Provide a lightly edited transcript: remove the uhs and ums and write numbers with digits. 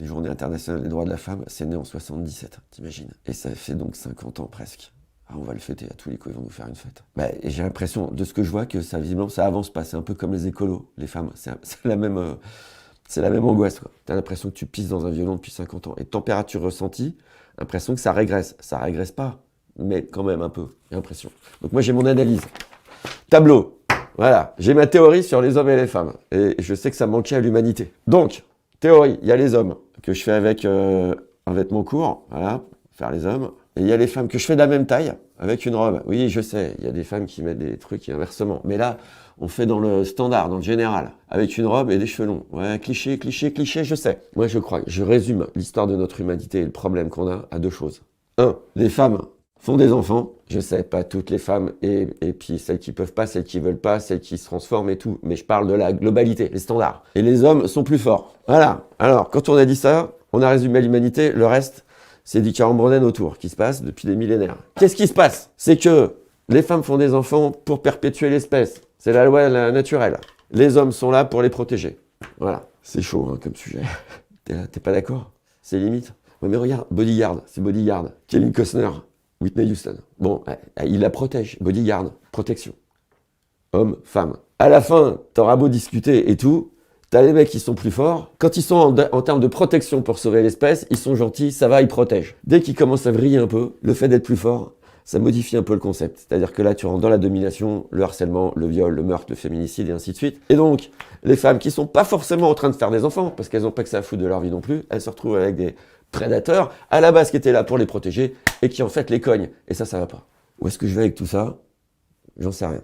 les journées internationales des droits de la femme, c'est né en 77, t'imagines? Et ça fait donc 50 ans presque. Ah, on va le fêter, à tous les coups, ils vont nous faire une fête. Bah, et j'ai l'impression, de ce que je vois, que ça, visiblement, ça avance pas. C'est un peu comme les écolos, les femmes. C'est la même angoisse, quoi. T'as l'impression que tu pisses dans un violon depuis 50 ans. Et température ressentie, l'impression que ça régresse. Ça régresse pas, mais quand même un peu, j'ai l'impression. Donc moi, j'ai mon analyse. Tableau. Voilà, j'ai ma théorie sur les hommes et les femmes. Et je sais que ça manquait à l'humanité. Donc, théorie, il y a les hommes que je fais avec un vêtement court, voilà, faire les hommes. Et il y a les femmes que je fais de la même taille, avec une robe. Oui, je sais, il y a des femmes qui mettent des trucs et inversement. Mais là, on fait dans le standard, dans le général, avec une robe et des cheveux longs. Ouais, cliché, cliché, cliché, je sais. Moi, je crois, je résume l'histoire de notre humanité et le problème qu'on a à deux choses. Un, les femmes font des enfants. Je sais, pas toutes les femmes, et puis celles qui peuvent pas, celles qui veulent pas, celles qui se transforment et tout. Mais je parle de la globalité, les standards. Et les hommes sont plus forts. Voilà. Alors, quand on a dit ça, on a résumé l'humanité. Le reste, c'est du carambroden autour qui se passe depuis des millénaires. Qu'est-ce qui se passe? C'est que les femmes font des enfants pour perpétuer l'espèce. C'est la loi naturelle. Les hommes sont là pour les protéger. Voilà. C'est chaud hein, comme sujet. T'es pas d'accord? C'est limite. Ouais, mais regarde, Bodyguard, c'est Bodyguard. Kevin Costner, Whitney Houston. Bon, il la protège. Bodyguard, protection. Homme, femme. À la fin, t'auras beau discuter et tout, t'as les mecs qui sont plus forts. Quand ils sont en termes de protection pour sauver l'espèce, ils sont gentils, ça va, ils protègent. Dès qu'ils commencent à vriller un peu, le fait d'être plus fort, ça modifie un peu le concept. C'est-à-dire que là, tu rentres dans la domination, le harcèlement, le viol, le meurtre, le féminicide et ainsi de suite. Et donc, les femmes qui sont pas forcément en train de faire des enfants, parce qu'elles n'ont pas que ça à foutre de leur vie non plus, elles se retrouvent avec des prédateurs, à la base qui étaient là pour les protéger, et qui en fait les cognent. Et ça va pas. Où est-ce que je vais avec tout ça? J'en sais rien.